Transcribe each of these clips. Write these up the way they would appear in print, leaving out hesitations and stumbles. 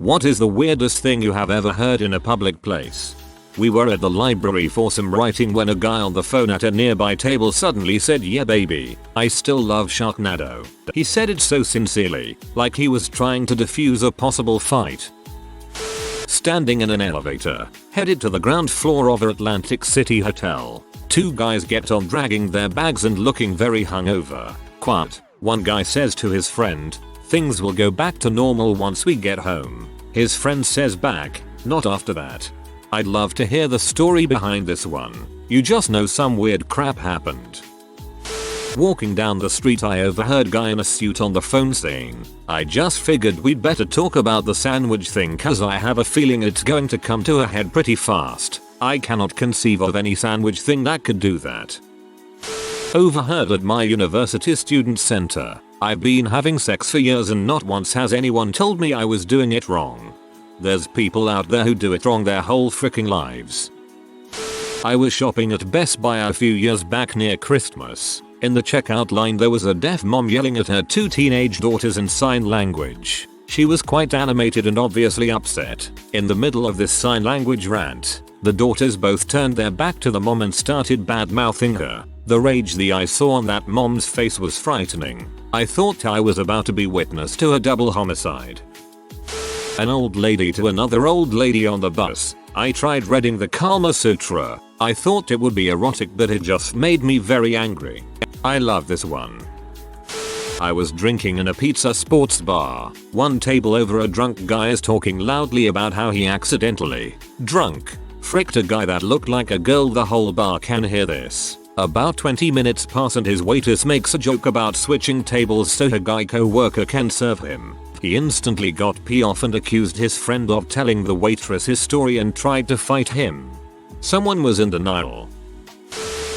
What is the weirdest thing you have ever heard in a public place? We were at the library for some writing when a guy on the phone at a nearby table suddenly said, "Yeah baby, I still love Sharknado." He said it so sincerely, like he was trying to defuse a possible fight. Standing in an elevator, headed to the ground floor of an Atlantic City hotel. Two guys get on dragging their bags and looking very hungover. Quote, one guy says to his friend, "Things will go back to normal once we get home." His friend says back, "Not after that." I'd love to hear the story behind this one. You just know some weird crap happened. Walking down the street, I overheard a guy in a suit on the phone saying, "I just figured we'd better talk about the sandwich thing cause I have a feeling it's going to come to a head pretty fast. I cannot conceive of any sandwich thing that could do that." Overheard at my university student center. I've been having sex for years and not once has anyone told me I was doing it wrong. There's people out there who do it wrong their whole freaking lives. I was shopping at Best Buy a few years back near Christmas. In the checkout line there was a deaf mom yelling at her two teenage daughters in sign language. She was quite animated and obviously upset. In the middle of this sign language rant, the daughters both turned their back to the mom and started bad-mouthing her. The rage the I saw on that mom's face was frightening. I thought I was about to be witness to a double homicide. An old lady to another old lady on the bus. I tried reading the Kama Sutra. I thought it would be erotic but it just made me very angry. I love this one. I was drinking in a pizza sports bar. One table over a drunk guy is talking loudly about how he accidentally fricked a guy that looked like a girl. The whole bar can hear this. About 20 minutes pass and his waitress makes a joke about switching tables so her guy co-worker can serve him. He instantly got pee off and accused his friend of telling the waitress his story and tried to fight him. Someone was in denial.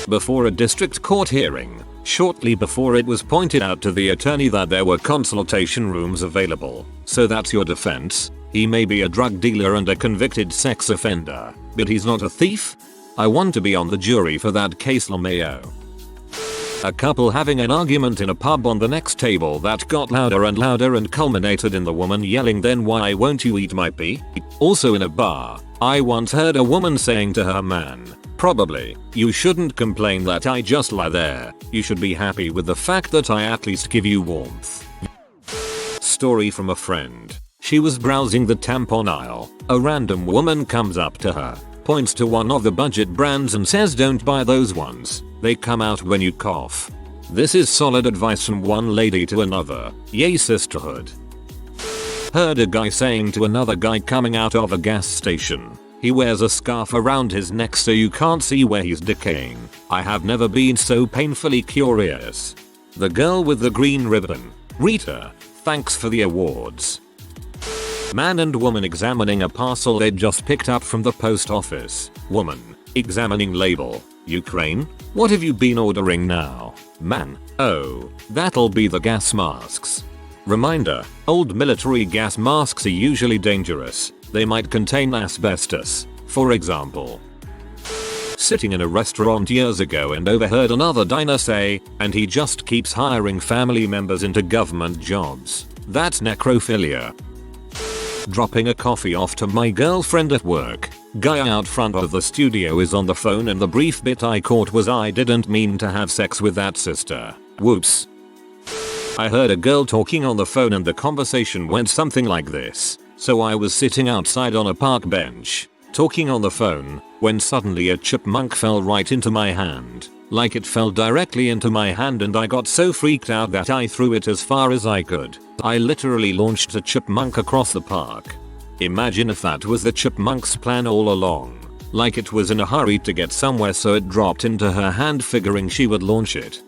Before a district court hearing, shortly before it was pointed out to the attorney that there were consultation rooms available. So that's your defense? He may be a drug dealer and a convicted sex offender, but he's not a thief? I want to be on the jury for that case, LMAO. A couple having an argument in a pub on the next table that got louder and louder and culminated in the woman yelling, "Then why won't you eat my pee?" Also in a bar, I once heard a woman saying to her man, "Probably, you shouldn't complain that I just lie there. You should be happy with the fact that I at least give you warmth." Story from a friend. She was browsing the tampon aisle. A random woman comes up to her, points to one of the budget brands and says, "Don't buy those ones. They come out when you cough." This is solid advice from one lady to another. Yay sisterhood. Heard a guy saying to another guy coming out of a gas station, he wears a scarf around his neck so you can't see where he's decaying. I have never been so painfully curious. The girl with the green ribbon. Rita, thanks for the awards. Man and woman examining a parcel they'd just picked up from the post office. Woman, examining label. Ukraine? What have you been ordering now? Man, oh, that'll be the gas masks. Reminder, old military gas masks are usually dangerous. They might contain asbestos, for example. Sitting in a restaurant years ago and overheard another diner say, "And he just keeps hiring family members into government jobs. That's necrophilia." Dropping a coffee off to my girlfriend at work. Guy out front of the studio is on the phone and the brief bit I caught was, "I didn't mean to have sex with that sister. Whoops." I heard a girl talking on the phone and the conversation went something like this. "So I was sitting outside on a park bench, talking on the phone, when suddenly a chipmunk fell right into my hand. Like it fell directly into my hand and I got so freaked out that I threw it as far as I could. I literally launched a chipmunk across the park." Imagine if that was the chipmunk's plan all along. Like it was in a hurry to get somewhere so it dropped into her hand figuring she would launch it.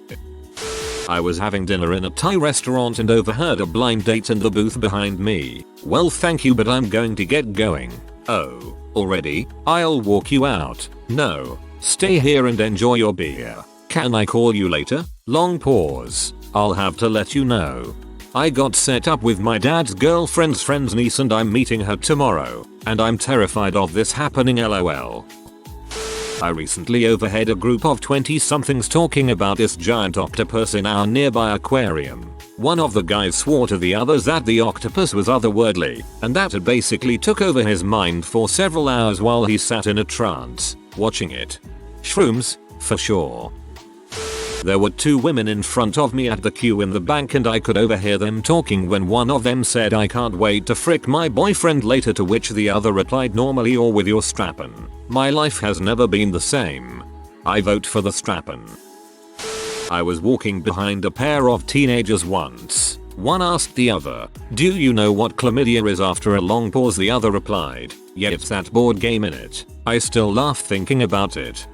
I was having dinner in a Thai restaurant and overheard a blind date in the booth behind me. "Well thank you but I'm going to get going." "Oh, already? I'll walk you out." "No, stay here and enjoy your beer. Can I call you later?" Long pause. "I'll have to let you know. I got set up with my dad's girlfriend's friend's niece and I'm meeting her tomorrow, and I'm terrified of this happening, LOL." I recently overheard a group of 20-somethings talking about this giant octopus in our nearby aquarium. One of the guys swore to the others that the octopus was otherworldly, and that it basically took over his mind for several hours while he sat in a trance, watching it. Shrooms, for sure. There were 2 women in front of me at the queue in the bank and I could overhear them talking when one of them said, "I can't wait to frick my boyfriend later," to which the other replied, "Normally or with your strap-on. My life has never been the same. I vote for the strap-on." I was walking behind a pair of teenagers once. One asked the other, "Do you know what chlamydia is?" After a long pause the other replied, "Yeah, it's that board game in it." I still laugh thinking about it.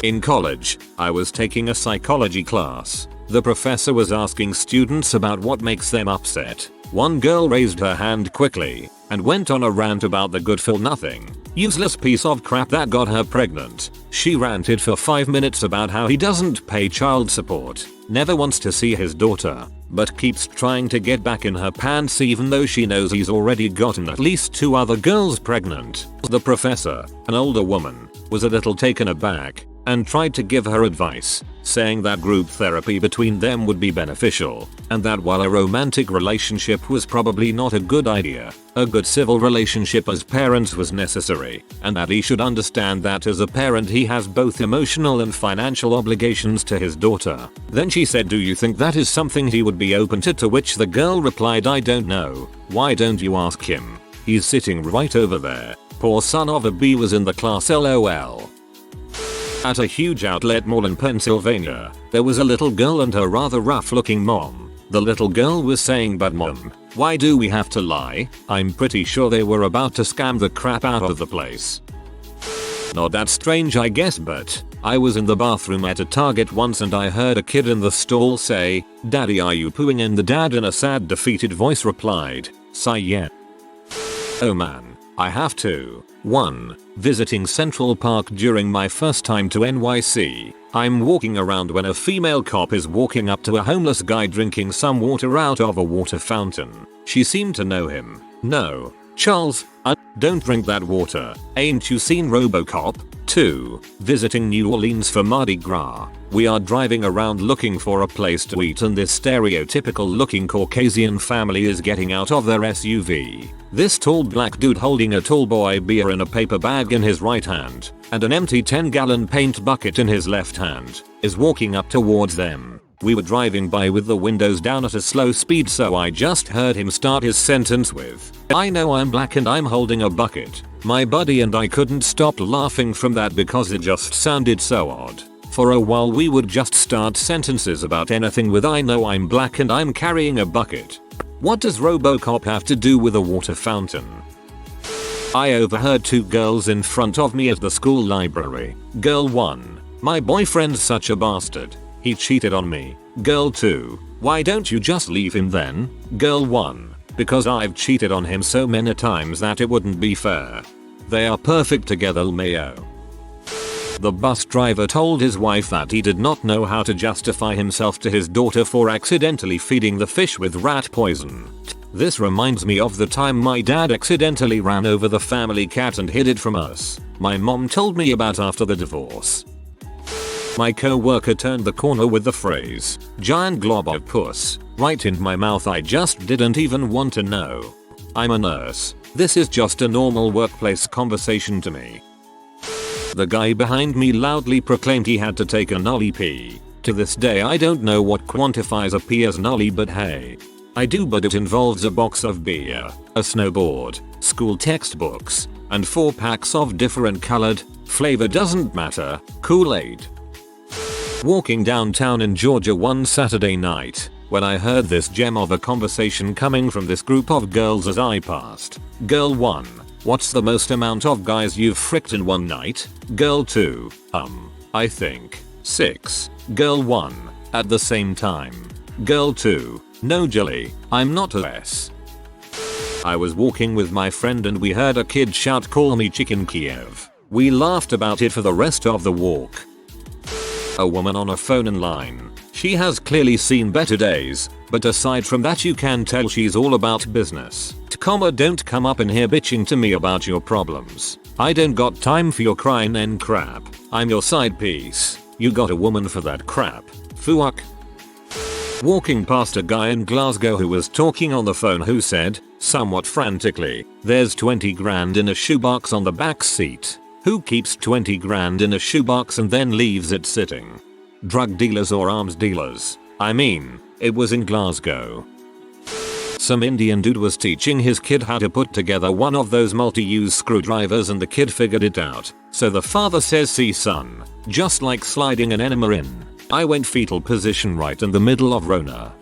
In college, I was taking a psychology class. The professor was asking students about what makes them upset. One girl raised her hand quickly and went on a rant about the good-for-nothing, useless piece of crap that got her pregnant. She ranted for 5 minutes about how he doesn't pay child support, never wants to see his daughter, but keeps trying to get back in her pants even though she knows he's already gotten at least 2 other girls pregnant. The professor, an older woman, was a little taken aback and tried to give her advice, saying that group therapy between them would be beneficial, and that while a romantic relationship was probably not a good idea, a good civil relationship as parents was necessary, and that he should understand that as a parent he has both emotional and financial obligations to his daughter. Then she said, "Do you think that is something he would be open to which the girl replied, "I don't know. Why don't you ask him? He's sitting right over there. Poor son of a B was in the class, lol." At a huge outlet mall in Pennsylvania, there was a little girl and her rather rough-looking mom. The little girl was saying, "But mom, why do we have to lie? I'm pretty sure they were about to scam the crap out of the place." Not that strange I guess, but I was in the bathroom at a Target once and I heard a kid in the stall say, "Daddy, are you pooing?" And the dad in a sad, defeated voice replied, "Sigh, yeah." Oh man, I have to. 1. Visiting Central Park during my first time to NYC. I'm walking around when a female cop is walking up to a homeless guy drinking some water out of a water fountain. She seemed to know him. "No, Charles, don't drink that water. Ain't you seen RoboCop?" 2. Visiting New Orleans for Mardi Gras. We are driving around looking for a place to eat and this stereotypical looking Caucasian family is getting out of their SUV. This tall black dude holding a tall boy beer in a paper bag in his right hand and an empty 10-gallon paint bucket in his left hand is walking up towards them. We were driving by with the windows down at a slow speed, so I just heard him start his sentence with, "I know I'm black and I'm holding a bucket." My buddy and I couldn't stop laughing from that because it just sounded so odd. For a while we would just start sentences about anything with "I know I'm black and I'm carrying a bucket." What does RoboCop have to do with a water fountain? I overheard 2 girls in front of me at the school library. Girl 1, "My boyfriend's such a bastard. He cheated on me." Girl 2, "Why don't you just leave him then?" Girl 1, "Because I've cheated on him so many times that it wouldn't be fair. They are perfect together, Mayo." The bus driver told his wife that he did not know how to justify himself to his daughter for accidentally feeding the fish with rat poison. This reminds me of the time my dad accidentally ran over the family cat and hid it from us. My mom told me about after the divorce. My co-worker turned the corner with the phrase, "Giant glob of puss," right in my mouth. I just didn't even want to know. I'm a nurse. This is just a normal workplace conversation to me. The guy behind me loudly proclaimed he had to take a nully pee. To this day I don't know what quantifies a pee as nully, but hey. I do, but it involves a box of beer, a snowboard, school textbooks, and 4 packs of different colored, flavor doesn't matter, Kool-Aid. Walking downtown in Georgia one Saturday night, when I heard this gem of a conversation coming from this group of girls as I passed. Girl 1, "What's the most amount of guys you've fricked in one night?" Girl 2, I think 6. Girl 1, "At the same time." Girl 2, "No jelly, I'm not a S." I was walking with my friend and we heard a kid shout, "Call me Chicken Kiev." We laughed about it for the rest of the walk. A woman on a phone in line. She has clearly seen better days, but aside from that you can tell she's all about business. Don't come up in here bitching to me about your problems. I don't got time for your crying and crap. I'm your side piece. You got a woman for that crap. Fuck. Walking past a guy in Glasgow who was talking on the phone who said, somewhat frantically, there's 20 grand in a shoebox on the back seat. Who keeps 20 grand in a shoebox and then leaves it sitting? Drug dealers or arms dealers? I mean, it was in Glasgow. Some Indian dude was teaching his kid how to put together one of those multi-use screwdrivers and the kid figured it out. So the father says, see son, just like sliding an enema in. I went fetal position right in the middle of Rona.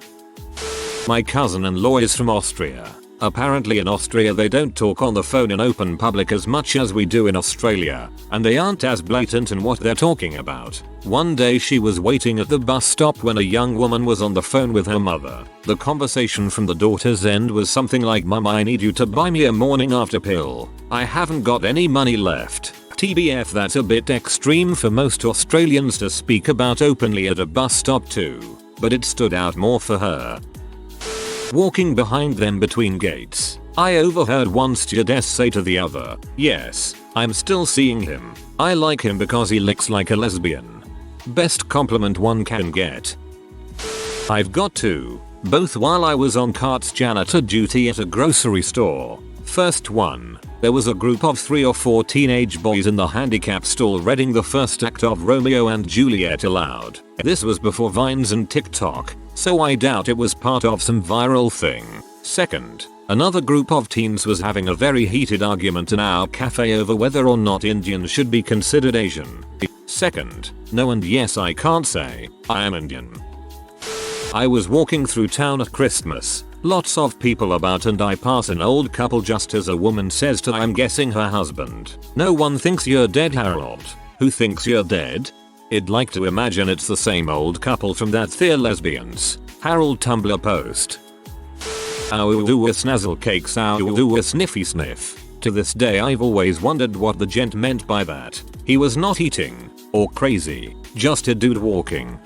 My cousin-in-law is from Austria. Apparently in Austria they don't talk on the phone in open public as much as we do in Australia, and they aren't as blatant in what they're talking about. One day she was waiting at the bus stop when a young woman was on the phone with her mother. The conversation from the daughter's end was something like, Mum, I need you to buy me a morning after pill. I haven't got any money left. TBF, that's a bit extreme for most Australians to speak about openly at a bus stop too, but it stood out more for her. Walking behind them between gates, I overheard one stewardess say to the other, yes, I'm still seeing him. I like him because he looks like a lesbian. Best compliment one can get. I've got two, both while I was on carts janitor duty at a grocery store. First one, there was a group of 3 or 4 teenage boys in the handicap stall reading the first act of Romeo and Juliet aloud. This was before Vines and TikTok, so I doubt it was part of some viral thing. Second, another group of teens was having a very heated argument in our cafe over whether or not Indians should be considered Asian. Second, no and yes, I can't say I am Indian. I was walking through town at Christmas. Lots of people about and I pass an old couple just as a woman says to, I'm guessing, her husband, no one thinks you're dead, Harold. Who thinks you're dead? I'd like to imagine it's the same old couple from that They're Lesbians Harold Tumblr post. Ow do a snazzle cakes, ow do a sniffy sniff. To this day I've always wondered what the gent meant by that. He was not eating or crazy, just a dude walking.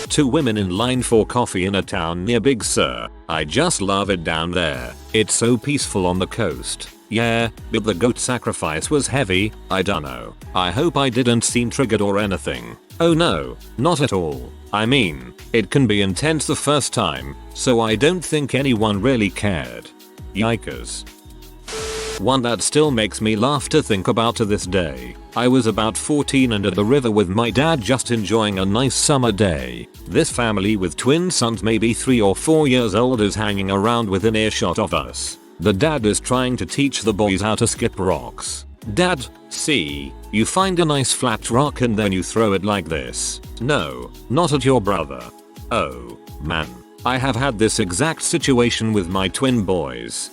2 women in line for coffee in a town near Big Sur. I just love it down there. It's so peaceful on the coast. Yeah, but the goat sacrifice was heavy. I dunno. I hope I didn't seem triggered or anything. Oh no, not at all. I mean, it can be intense the first time, so I don't think anyone really cared. Yikers. One that still makes me laugh to think about to this day. I was about 14 and at the river with my dad just enjoying a nice summer day. This family with twin sons maybe 3 or 4 years old is hanging around within earshot of us. The dad is trying to teach the boys how to skip rocks. Dad, see, you find a nice flat rock and then you throw it like this. No, not at your brother. Oh, man. I have had this exact situation with my twin boys.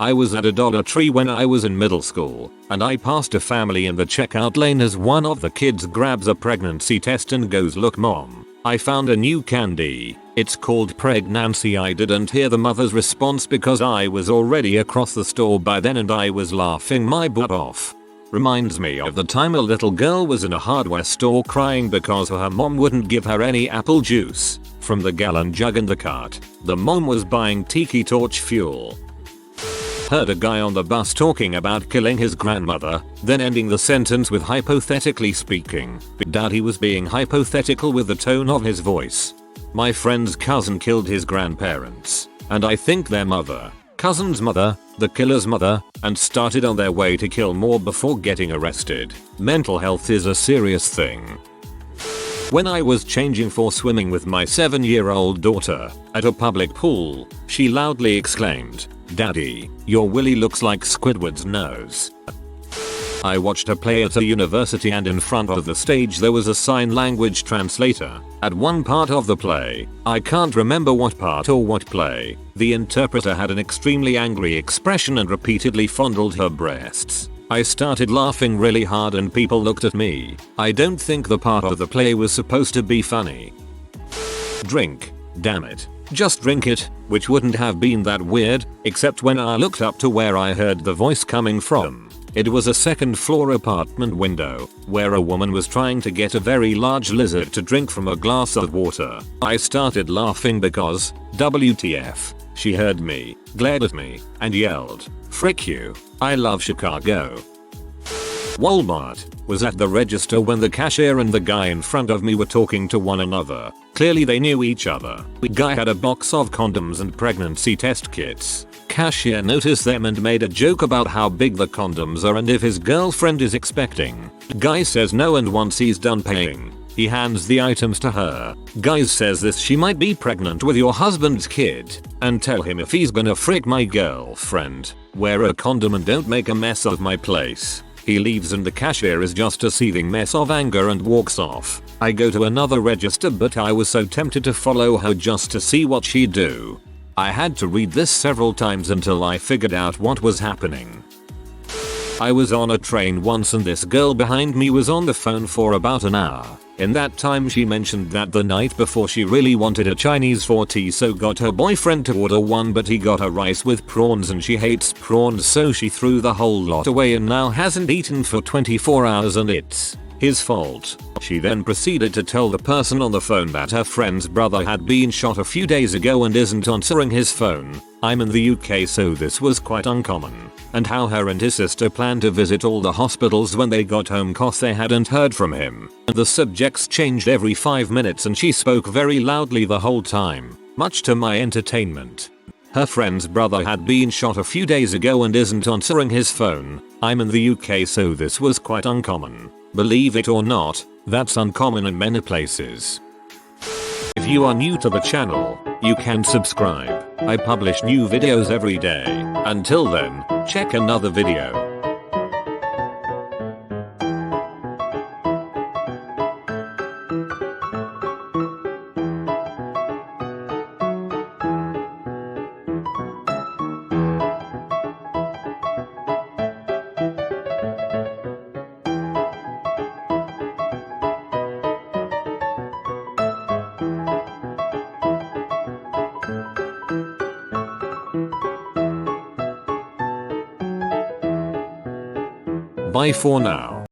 I was at a Dollar Tree when I was in middle school, and I passed a family in the checkout lane as one of the kids grabs a pregnancy test and goes, look mom, I found a new candy. It's called pregnancy. I didn't hear the mother's response because I was already across the store by then and I was laughing my butt off. Reminds me of the time a little girl was in a hardware store crying because her mom wouldn't give her any apple juice from the gallon jug in the cart. The mom was buying tiki torch fuel. Heard a guy on the bus talking about killing his grandmother, then ending the sentence with hypothetically speaking. Doubt he was being hypothetical with the tone of his voice. My friend's cousin killed his grandparents, and I think their mother, cousin's mother, the killer's mother, and started on their way to kill more before getting arrested. Mental health is a serious thing. When I was changing for swimming with my 7-year-old daughter at a public pool, she loudly exclaimed, "Daddy, your willy looks like Squidward's nose." I watched a play at a university and in front of the stage there was a sign language translator. At one part of the play, I can't remember what part or what play, the interpreter had an extremely angry expression and repeatedly fondled her breasts. I started laughing really hard and people looked at me. I don't think the part of the play was supposed to be funny. Drink. Damn it. Just drink it, which wouldn't have been that weird, except when I looked up to where I heard the voice coming from. It was a second floor apartment window where a woman was trying to get a very large lizard to drink from a glass of water. I started laughing because, WTF, she heard me, glared at me, and yelled, "Frick you, I love Chicago." Walmart was at the register when the cashier and the guy in front of me were talking to one another. Clearly they knew each other. The guy had a box of condoms and pregnancy test kits. Cashier noticed them and made a joke about how big the condoms are and if his girlfriend is expecting. Guy says no, and once he's done paying, he hands the items to her. Guy says this: "She might be pregnant with your husband's kid, and tell him if he's gonna frick my girlfriend, wear a condom and don't make a mess of my place." He leaves and the cashier is just a seething mess of anger and walks off. I go to another register, but I was so tempted to follow her just to see what she'd do. I had to read this several times until I figured out what was happening. I was on a train once and this girl behind me was on the phone for about an hour. In that time she mentioned that the night before she really wanted a Chinese for tea, so got her boyfriend to order one, but he got her rice with prawns and she hates prawns, so she threw the whole lot away and now hasn't eaten for 24 hours and it's his fault. She then proceeded to tell the person on the phone that her friend's brother had been shot a few days ago and isn't answering his phone. I'm in the UK, so this was quite uncommon. And how her and his sister planned to visit all the hospitals when they got home cause they hadn't heard from him. And the subjects changed every 5 minutes and she spoke very loudly the whole time, much to my entertainment. Her friend's brother had been shot a few days ago and isn't answering his phone. I'm in the UK, so this was quite uncommon. Believe it or not, that's uncommon in many places. If you are new to the channel, you can subscribe. I publish new videos every day. Until then, check another video. Bye for now.